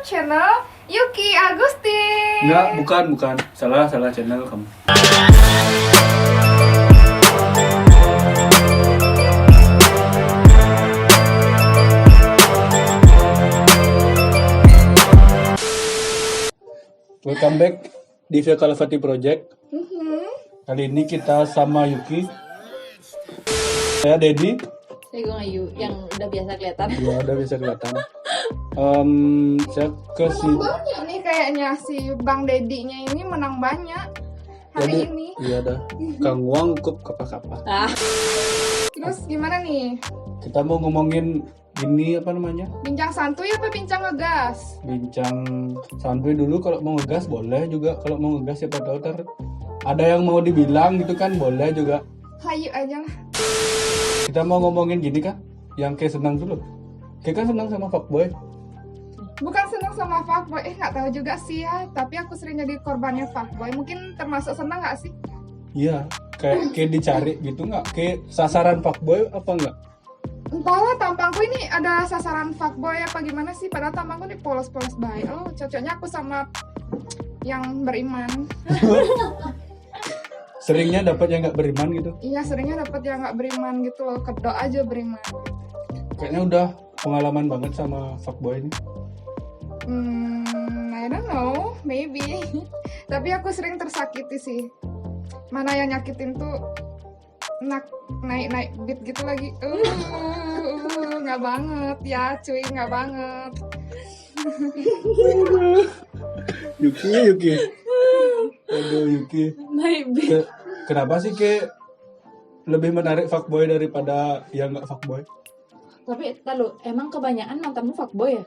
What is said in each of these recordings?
channel Yuki Agustin. Enggak, bukan. Salah channel kamu. Welcome back di Via Kalafati Project. Kali ini kita sama Yuki. Saya Dedi. Saya gue Ayu yang udah biasa kelihatan. Ya, udah bisa kelihatan. Saya ke si Menang banyak nih kayaknya si Bang Dedinya ini menang banyak hari ini. Iya dah. Kang Wang kup kapa-kapa. Terus gimana nih? Kita mau ngomongin ini apa namanya? Bincang santuy apa bincang ngegas? Bincang santuy dulu, kalau mau ngegas boleh juga. Kalau mau ngegas siapa tahu ntar ada yang mau dibilang gitu kan, boleh juga. Hayu aja lah. Kita mau ngomongin gini kan, yang kayak senang dulu. Kayak kan senang sama fuckboy. Bukan senang sama fuckboy, nggak tahu juga sih ya. Tapi aku sering jadi korbannya fuckboy. Mungkin termasuk senang nggak sih? Iya, kayak dicari gitu nggak? Kayak sasaran fuckboy apa enggak? Entahlah, tampangku ini ada sasaran fuckboy apa gimana sih? Padahal tampangku ini polos-polos baik. Oh, cocoknya aku sama yang beriman. Seringnya dapat yang nggak beriman gitu. Iya, seringnya dapat yang nggak beriman gitu loh. Kedok aja beriman. Kayaknya udah pengalaman banget sama fuckboy ini. I don't know, maybe. Tapi aku sering tersakiti sih. Mana yang nyakitin tuh naik beat gitu lagi. Nggak banget ya, cuy, nggak banget. Yuki. Aduh Yuki. Kenapa sih kayak lebih menarik fuckboy daripada yang nggak fuckboy? Tapi lalu emang kebanyakan mantanmu fuckboy ya?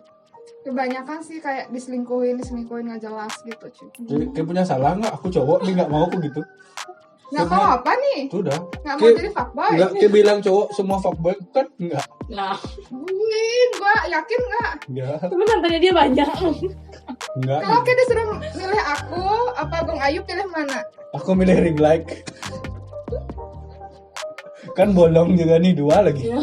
Kebanyakan sih kayak diselingkuhin nggak jelas gitu, cuy. Jadi kayak punya salah nggak? Aku cowok nih nggak mau aku gitu. Nggak mau apa nih? Sudah. Nggak mau jadi fuckboy? Nggak kayak bilang cowok semua fuckboy kan enggak. Nah, Gua yakin nggak? Enggak. tapi mantannya dia banyak. Enggak. Kalau kita disuruh milih aku, apa Bang Ayu pilih mana? Aku milih ring light. Kan bolong juga nih, dua lagi. Ya.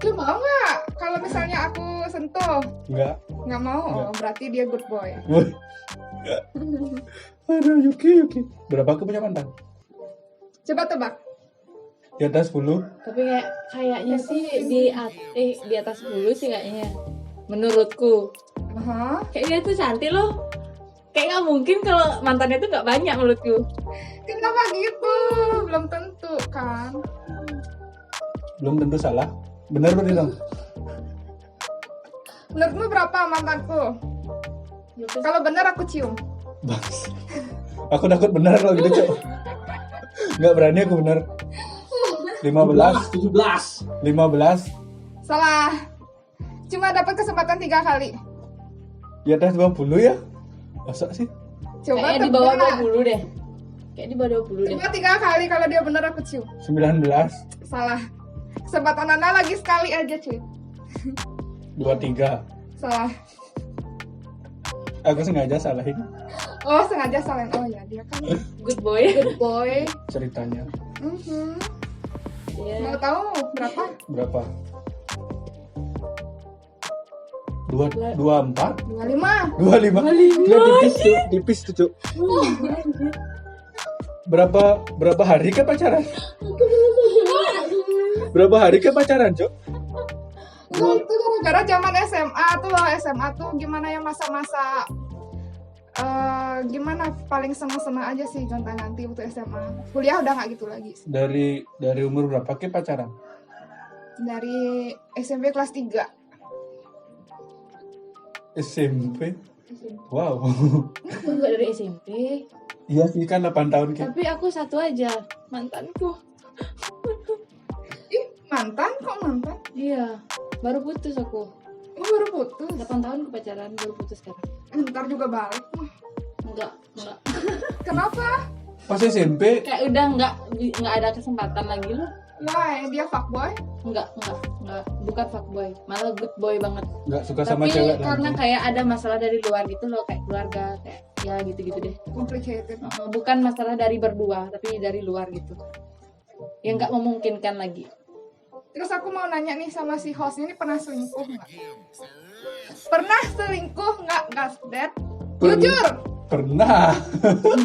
Lu mau nggak? Kalau misalnya aku sentuh, Enggak. nggak mau. Nggak. Oh, berarti dia good boy. Wih. Aduh Yuki. Berapa aku punya mantan? Coba tebak. Di atas 10. Tapi kayaknya sih di atas 10 sih kayaknya. Menurutku. Hah? Kayak dia tuh cantik loh. Kayak nggak mungkin kalau mantannya tuh nggak banyak menurutku. Kenapa gitu? Belum tentu kan. Belum tentu salah. Benar berarti dong. Menurutmu berapa mantanku? Kalau benar aku cium. Bang. Aku takut benar kalau gitu, Cok. Enggak berani aku benar. 15. 15. Salah. Cuma dapat kesempatan 3 kali. Di atas 20 ya? Masa sih? Coba Kayaknya di bawah tebak. 20 deh. Kayak di bawah 20 deh. Coba 3 kali, kalau dia benar aku cium. 19. Salah. Kesempatan Anda lagi sekali aja, cuy. 23. Salah. Aku sengaja salahin Oh, sengaja salahin. Oh ya, dia kan Good boy. good boy. ceritanya. Iya. Mau tahu berapa? Berapa? 24? 25. 25? Gila, tipis tuh, Cuk. Berapa hari ke pacaran? Berapa hari ke pacaran, Cuk? Itu gara-gara zaman SMA tuh loh. SMA tuh gimana ya, masa-masa gimana, paling seneng-seneng aja sih gonta-ganti waktu SMA. Kuliah udah nggak gitu lagi sih. Dari umur berapa ke pacaran? Dari SMP kelas 3. SMP? Wow. Aku juga dari SMP. Iya sih, kan 8 tahun ke. Tapi aku satu aja mantanku. Ih, mantan? Kok mantan? Iya. Baru putus aku. Oh, baru putus. 8 tahun ke pacaran baru putus sekarang. Ntar juga balik. Enggak. Kenapa? Pas SMP, Kayak udah enggak ada kesempatan lagi loh. Why? Dia fuckboy? Enggak. Bukan fuckboy, malah good boy banget. nggak suka sama Tapi cewek karena langsung. kayak ada masalah dari luar gitu loh, kayak keluarga, kayak ya gitu-gitu deh. Complicated. Bukan masalah dari berdua, tapi dari luar gitu. Yang nggak memungkinkan lagi. Terus aku mau nanya nih sama si host ini, pernah selingkuh nggak? Pernah selingkuh nggak, Gasdet? Jujur. Pernah.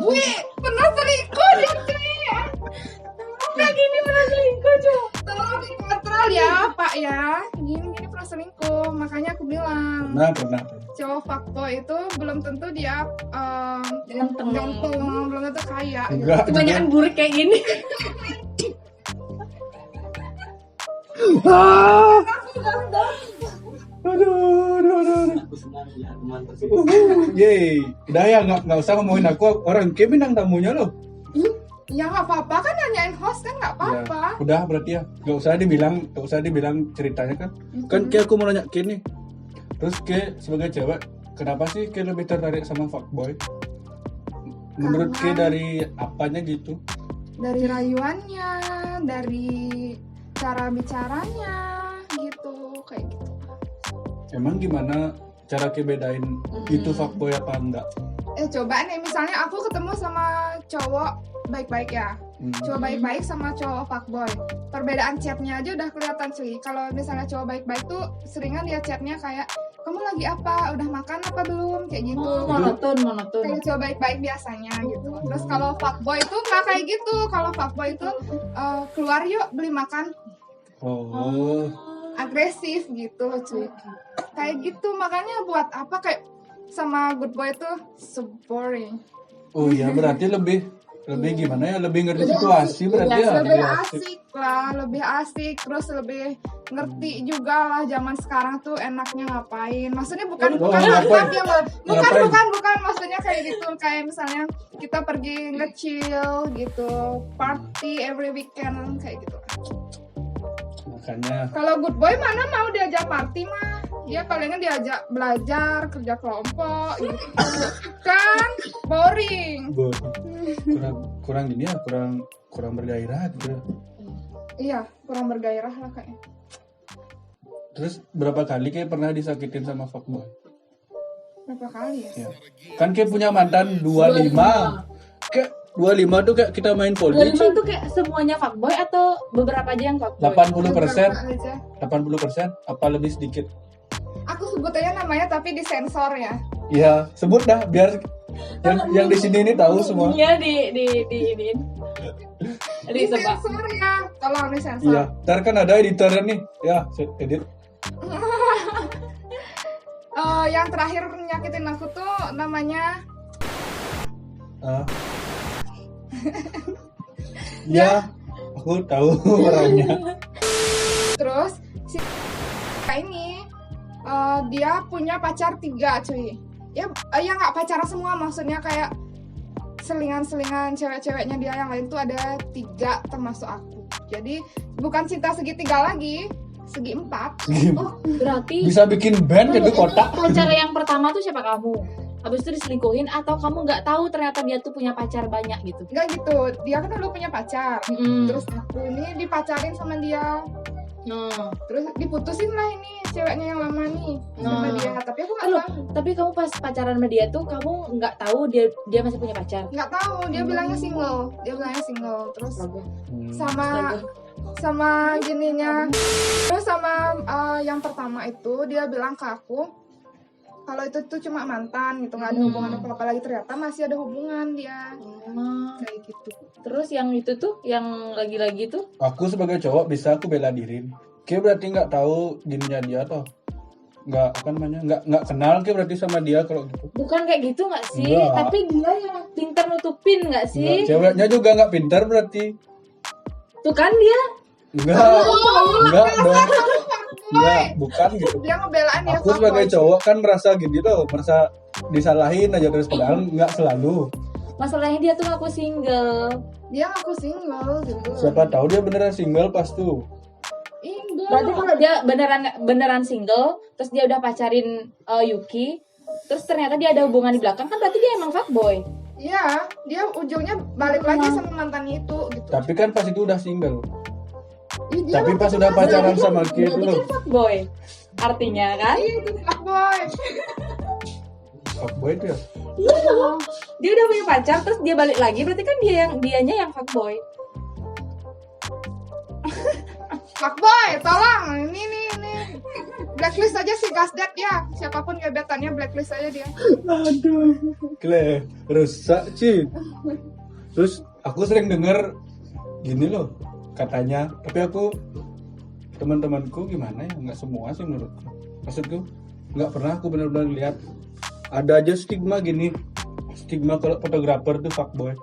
Wih, pernah selingkuh dia cuy. Kayak gini pernah selingkuh cuy. Tolong dikontrol ya Pak ya. Gini pernah selingkuh. Makanya aku bilang Pernah. cowok fuckboy itu belum tentu dia Ganteng. belum tentu kaya gitu. Enggak. Kebanyakan burik kayak gini. Ah. Aduh. Yeay. Udah ya, nggak usah ngomongin aku. Orang Kim bintang tamunya loh. Ya nggak apa-apa kan, nanyain host kan nggak apa-apa. Ya, udah berarti ya. Nggak usah dibilang ceritanya kan. Kan Ki aku mau nanya Ki nih. Terus Ki sebagai cewek, kenapa sih Ki lebih tertarik sama fuckboy? Menurut Ki dari apanya gitu? Dari rayuannya, dari cara bicaranya gitu, kayak gitu. Emang gimana cara Ki bedain itu fuckboy apa enggak? Coba nih misalnya aku ketemu sama cowok baik-baik ya, cowok baik-baik sama cowok fuckboy, perbedaan chatnya aja udah kelihatan sih. Kalau misalnya cowok baik-baik tuh seringan dia chatnya kayak, kamu lagi apa, udah makan apa belum, kayak gitu. Monoton. Kalau cowok baik-baik biasanya gitu. Terus kalau fuckboy itu nggak kayak gitu. Kalau fuckboy itu keluar yuk beli makan, Oh. agresif gitu loh cuy. Kayak gitu, makanya buat apa kayak sama good boy itu so boring. Oh iya, berarti lebih gimana ya? Lebih ngerti situasi berarti ya. Lebih asik lah, lebih asik, terus lebih ngerti juga lah zaman sekarang tuh enaknya ngapain. Maksudnya bukan ngapain? bukan maksudnya kayak gitu, kayak misalnya kita pergi nge-chill gitu, party every weekend kayak gitu. Makanya Kalau good boy mana mau diajak party mah, dia palingan diajak belajar, kerja kelompok gitu. Kan boring. kurang gini ya, kurang bergairah gitu. Iya, kurang bergairah lah kayaknya. Terus berapa kali kayak pernah disakitin sama fuckboy? Berapa kali ya? Ya. Kan kayak punya mantan 25. Kayak 25 tuh kayak kita main poli. 25 itu kayak semuanya fuckboy atau beberapa aja yang fuckboy? 80%. Beberapa aja. 80% apa lebih sedikit? Aku sebut aja namanya tapi disensor ya. Iya, sebut dah biar yang di sini ini tahu semua. Iya di sebab. Disensor ya, tolong disensor. Iya, ntar kan ada editornya nih. Ya, edit. Yang terakhir nyakitin aku tuh namanya Ya, aku tahu orangnya. terus si ini dia punya pacar 3 cuy. Ya nggak pacaran semua, maksudnya kayak selingan-selingan cewek-ceweknya dia yang lain tuh ada 3 termasuk aku. Jadi bukan cinta segitiga lagi, segi 4. Oh, berarti Bisa bikin band jadi kotak. pacar yang pertama tuh siapa kamu? Habis itu diselingkuhin atau kamu nggak tahu ternyata dia tuh punya pacar banyak gitu? Enggak gitu, dia kan dulu punya pacar. Terus aku ini dipacarin sama dia. Terus diputusin lah ini ceweknya yang lama nih sama dia. Tapi aku nggak Loh, tahu. tapi kamu pas pacaran sama dia tuh kamu nggak tahu dia masih punya pacar? Nggak tahu, dia bilangnya single. Terus Astaga. sama gininya. Terus sama yang pertama itu dia bilang ke aku kalau itu tuh cuma mantan gitu, nggak ada hubungan apa-apa lagi. Ternyata masih ada hubungan dia. Kayak gitu. Terus yang itu tuh, yang lagi-lagi tuh? Aku sebagai cowok bisa aku bela diri. Kayak berarti nggak tahu gininya dia toh. Nggak nggak kenal kayak berarti sama dia kalau gitu. Bukan kayak gitu nggak sih? Enggak. Tapi dia yang pintar nutupin nggak sih? Nggak, ceweknya juga nggak pintar berarti. Tuh kan dia. Enggak dong. Enggak, bukan gitu. Dia ngebelain dia Aku sebagai cowok kan merasa gini loh, merasa disalahin aja terus padahal nggak selalu. Masalahnya dia tuh ngaku single. Dia ngaku single gitu. Siapa tahu dia beneran single pas tuh. Enggak. Berarti kalau dia beneran single, terus dia udah pacarin Yuki, terus ternyata dia ada hubungan di belakang, kan berarti dia emang fuckboy. Iya, dia ujungnya balik lagi sama mantannya itu gitu. Tapi kan pas itu udah single. Ih, dia Tapi waktu pas itu udah pacaran pacaran sama Berarti Ki itu loh. kan fuckboy. Artinya kan? Iya, itu fuckboy. Fuckboy itu ya. Iya. Dia udah punya pacar, terus dia balik lagi, berarti kan dianya yang fuckboy. Fuckboy, tolong. Ini. Blacklist aja si Gasdet ya. Siapapun gebetannya blacklist aja dia. Aduh, Kle, rusak Ci. Terus aku sering denger gini loh katanya, tapi aku teman-temanku gimana ya, nggak semua sih menurutku. Maksudku nggak pernah aku benar-benar lihat ada aja stigma gini, stigma kalau fotografer tuh fuckboy.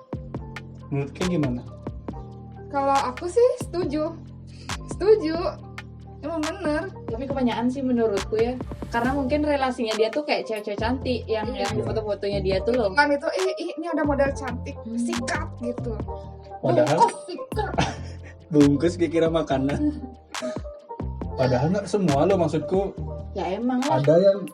Menurutku gimana? Kalau aku sih setuju. Emang bener. Tapi kebanyakan sih menurutku ya, karena mungkin relasinya dia tuh kayak cewek-cewek cantik yang di foto-fotonya dia tuh loh. Kan itu, ini ada model cantik, sikat gitu. Padahal Sikat. bungkus kira makanan. Padahal nggak semua loh, maksudku Ya emang lah. ada yang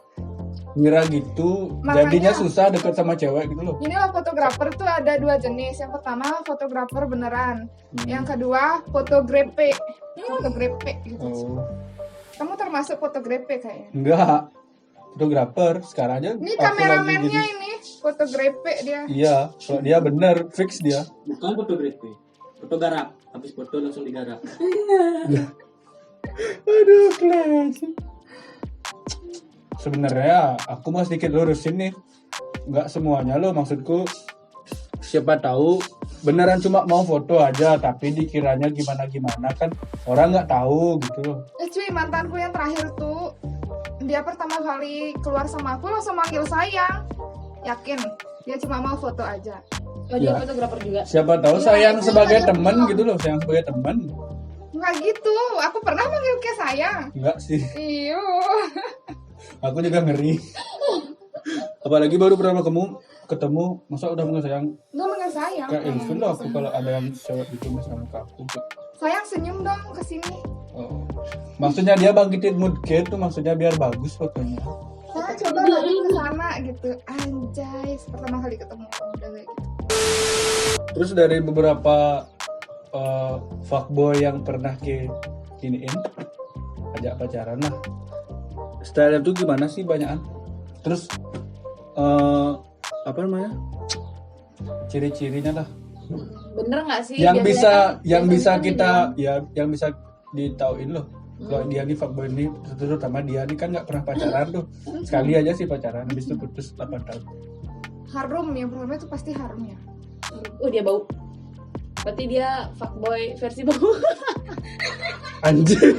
ngira gitu, Makanya- jadinya susah deket sama cewek gitu loh. Ini loh fotografer tuh ada 2 jenis. Yang pertama fotografer beneran. Yang kedua fotografe. Fotografe gitu. Oh, Kamu termasuk fotografe kayaknya. enggak. Fotografer sekarang aja. Ini aku kameramennya lagi ini fotografe dia. Iya, kalau dia bener fix dia. Bukan fotografi, foto garap. Habis foto langsung digarap. Aduh, kelas. Sebenarnya aku mau sedikit lurusin nih. Enggak semuanya loh, maksudku siapa tahu beneran cuma mau foto aja tapi dikiranya gimana kan orang nggak tahu gitu loh. Cuy, mantanku yang terakhir tuh dia pertama kali keluar sama aku langsung manggil sayang. Yakin dia cuma mau foto aja. Oh, dia Ya. fotografer juga. Siapa tahu Iya, sayang itu sebagai kayak teman gitu. gitu loh, sayang sebagai teman. Nggak gitu, aku pernah manggil ke sayang. Enggak sih, Iyo. aku juga ngeri. Apalagi baru pertama ketemu, masa udah manggil sayang. Nggak manggil sayang. Kayak ilfil loh aku kalau ada yang cewek gitu misalnya ke aku. Sayang senyum dong ke sini. Oh. Maksudnya dia bangkitin mood tuh, maksudnya biar bagus fotonya. Saya coba lagi ke sana gitu. Anjay, pertama kali ketemu udah kayak gitu. Terus dari beberapa fuckboy yang pernah iniin ajak pacaran lah, style itu gimana sih banyakan? Terus apa namanya, ciri-cirinya lah Bener nggak sih? yang Biasanya bisa biasanya kan kita gini, ya yang bisa ditauin loh kalau dia nih fuckboy ini, terutama dia nih kan nggak pernah pacaran tuh, sekali aja sih pacaran habis itu putus 8 tahun. Harum yang pertama itu pasti harum ya. dia bau. Berarti dia fuckboy versi bau. Anjir.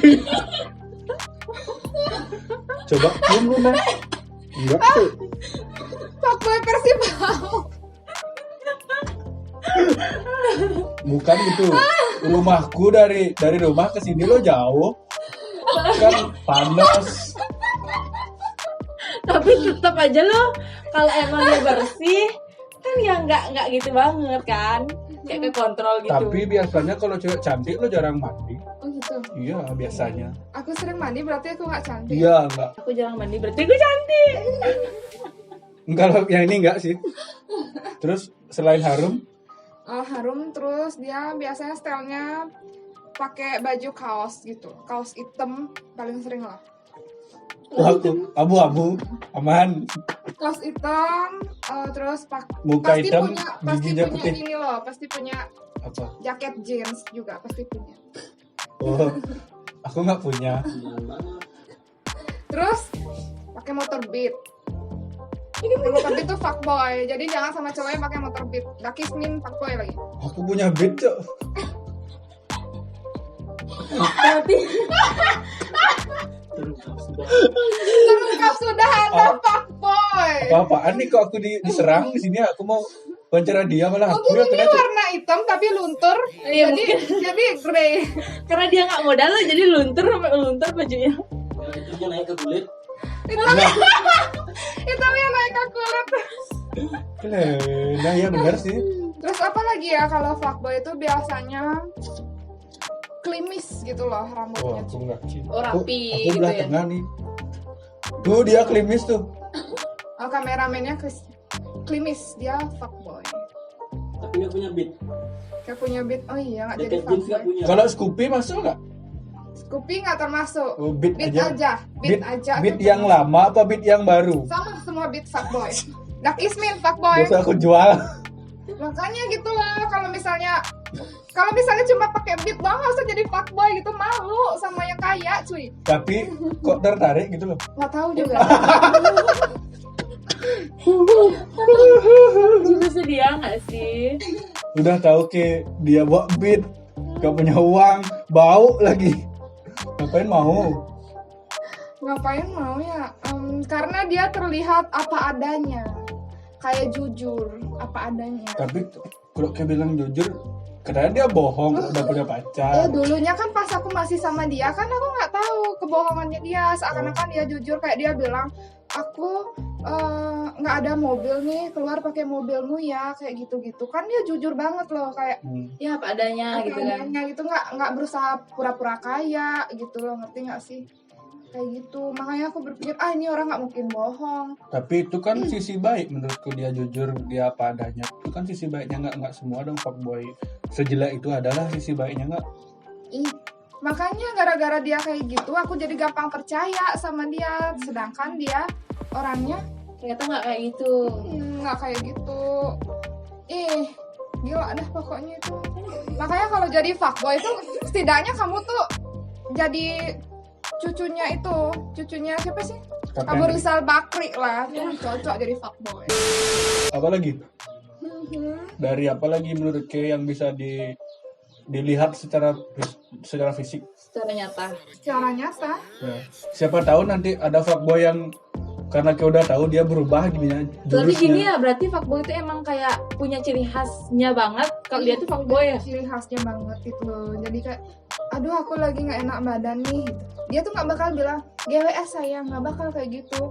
Coba cium lu Nek. Enggak tuh. Fuckboy versi bau. Bukan gitu. Rumahku dari rumah ke sini lo jauh. Kan panas. Tapi tetap aja loh, kalau emang dia bersih kan ya nggak gitu banget kan, kayak ke kontrol gitu. Tapi biasanya kalau cewek cantik lo jarang mandi. Oh gitu. Iya, biasanya. Aku sering mandi berarti aku nggak cantik. Iya, enggak. Aku jarang mandi berarti gue cantik. Enggak, yang ini enggak sih. Terus selain harum, Harum, terus dia biasanya stylenya pakai baju kaos gitu, kaos hitam paling sering lah. aku abu-abu, aman. Kaos hitam, terus Muka pasti hitam, punya, pasti giginya punya putih. ini loh, pasti punya Apa? jaket jeans juga pasti punya. Oh, aku nggak punya. Terus pakai motor Beat. Motor Beat tuh fuckboy, jadi jangan sama cowok yang pakai motor Beat. Daki Smin fuckboy lagi. Aku punya beat, Cok. Berarti Terungkap sudah Anda fuckboy. Apa-apaan nih kok aku diserang di sini, aku mau wawancara dia malah aku Mungkin ya ini ternyata. warna hitam tapi luntur, Iya, jadi grey. karena dia nggak modal loh, jadi luntur sampai luntur bajunya. Itu dia naik ke kulit. Hitamnya naik ke kulit. Nah, ya benar sih. Terus apa lagi ya kalau fuckboy itu biasanya klimis gitu loh Oh, rambutnya. aku enggak sih. Oh, rapi Aku gitu belah ya. tengah nih. Tuh dia klimis tuh. Kameramennya klimis, dia fuckboy. Tapi nggak punya beat. Kayak punya beat, oh iya nggak jadi Jaket jeans nggak fuckboy. punya. Kalau Scoopy masuk nggak? Scoopy nggak termasuk. Oh, beat Beat aja. aja, beat aja. Beat tuh yang termasuk. lama apa beat yang baru? Sama semua beat fuckboy. Dak Ismin fuckboy. Biasa aku jual. Makanya gitu lah kalau misalnya Kalau misalnya cuma pakai beat doang nggak usah jadi fuckboy gitu, malu sama yang kaya cuy. Tapi kok tertarik gitu loh. Nggak tahu juga. Bersedia nggak sih? Udah tahu ke dia bawa beat, gak punya uang, bau lagi. Ngapain mau? Ngapain mau ya? Karena dia terlihat apa adanya, kayak jujur apa adanya. Tapi kalau kayak bilang jujur, karena dia bohong udah punya pacar. Dulunya kan pas aku masih sama dia kan aku nggak tahu kebohongannya dia, seakan-akan dia jujur, kayak dia bilang aku nggak ada mobil nih, keluar pakai mobilmu ya, kayak gitu-gitu kan. Dia jujur banget loh, kayak Ya apa adanya gitu kan. adanya gitu, nggak berusaha pura-pura kaya gitu loh, ngerti nggak sih? Kayak gitu, makanya aku berpikir ini orang nggak mungkin bohong. Tapi itu kan sisi baik menurutku, dia jujur, dia apa adanya. Itu kan sisi baiknya, nggak semua dong fuckboy sejelek itu adalah sisi baiknya nggak. Makanya gara-gara dia kayak gitu aku jadi gampang percaya sama dia, sedangkan dia orangnya Ternyata nggak kayak gitu. nggak kayak gitu. Gila dah pokoknya itu. Makanya kalau jadi fuckboy itu setidaknya kamu tuh jadi cucunya siapa sih? Abu Rizal Bakri lah, tuh cocok jadi fuckboy. Apa lagi? Dari apa lagi menurut Ke yang bisa dilihat secara fisik? Secara nyata. Secara nyata. Ya. Siapa tahu nanti ada fuckboy yang karena Ke udah tahu dia berubah gini ya, Tapi gini jurusnya. ya, berarti fuckboy itu emang kayak punya ciri khasnya banget. Kalau dia tuh fuckboy ya. Ciri khasnya banget gitu loh. Jadi kayak, aduh aku lagi nggak enak badan nih. Gitu. Dia tuh nggak bakal bilang GWS sayang, nggak bakal kayak gitu.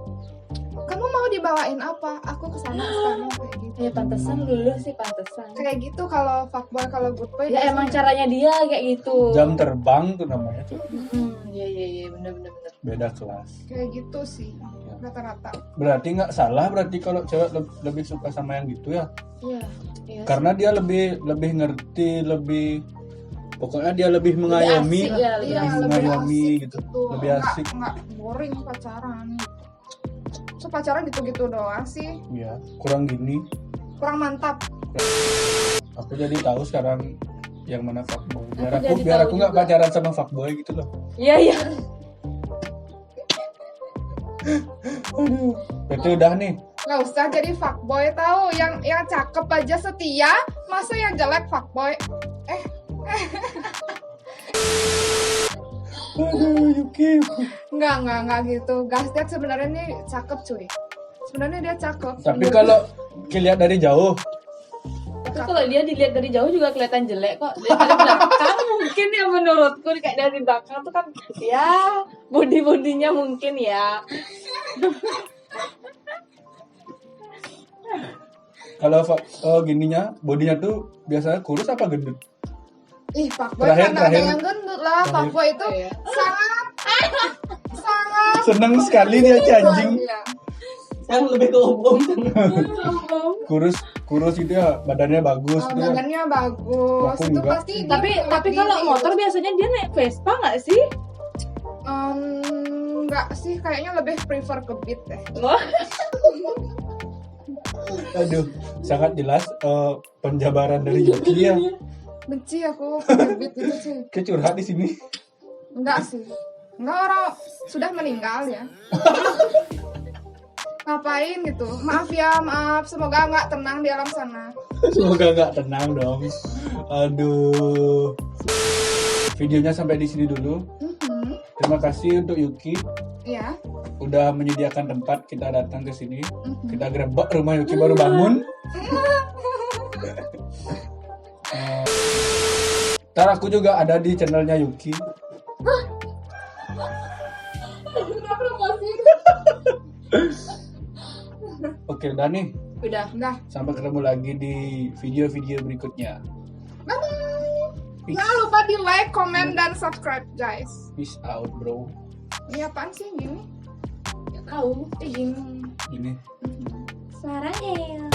Kamu mau dibawain apa? Aku kesana sekarang kayak gitu. Ya pantesan dulu sih, pantesan. Kayak gitu kalau fuckboy, kalau good boy. Ya emang caranya dia kayak gitu. Jam terbang tuh namanya tuh, Iya bener. beda kelas. kayak gitu sih rata-rata. Berarti nggak salah berarti kalau cewek lebih suka sama yang gitu ya, Iya. Iya. karena dia lebih ngerti, pokoknya dia lebih mengayomi, asik ya, lebih asik. mengayomi asik gitu, lebih asik. Nggak boring pacaran. So pacaran gitu-gitu doang sih, Ya kurang gini. kurang mantap. Aku jadi tahu sekarang yang mana fuckboy. Biar Aku aku jadi tahu nggak juga. pacaran sama fuckboy gitu loh. Iya. Aduh. Berarti udah nih. Nggak usah jadi fuckboy, tahu yang cakep aja setia, masa yang jelek fuckboy? Aduh, Yuki. Nggak gitu. Gastet sebenarnya nih cakep cuy. Sebenarnya dia cakep. Tapi kalau lihat dari jauh, Tapi kalau dia dilihat dari jauh juga kelihatan jelek kok. Dari belakang mungkin ya menurutku, kayak dari belakang tuh kan ya body-bodinya mungkin ya. kalau gininya, bodinya tuh biasanya kurus apa gendut? Fuckboy Terakhir- kan ada terakhir- yang gendut lah. Fuckboy itu Iya. sangat Seneng sekali dia anjing. Iya. Yang lebih ke umum. Kurus gitu ya, badannya bagus gitu ya. Badannya bagus. Aku Itu enggak. pasti dia Tapi lebih kalau ini. motor biasanya dia naik Vespa nggak sih? Enggak sih, kayaknya lebih prefer ke beat deh. Wah. Aduh, sangat jelas penjabaran dari Yuki ya. Benci aku pakai beat gitu sih. Kayak curhat di sini. Enggak sih. Enggak, orang sudah meninggal ya. Ngapain gitu? Maaf ya, maaf. Semoga nggak tenang di alam sana. Semoga nggak tenang dong. Aduh. Videonya sampai di sini dulu. Terima kasih untuk Yuki Iya. udah menyediakan tempat kita datang ke sini. Kita grebek rumah Yuki baru bangun. Ntar aku juga ada di channelnya Yuki. Oke, udah nih. Udah. Udah. Sampai ketemu lagi di video-video berikutnya. Bye-bye. Jangan lupa di like, comment, dan subscribe, guys. Peace out, bro. Ini apaan sih gini? Nggak tahu. Gini. Gini. Sarangnya.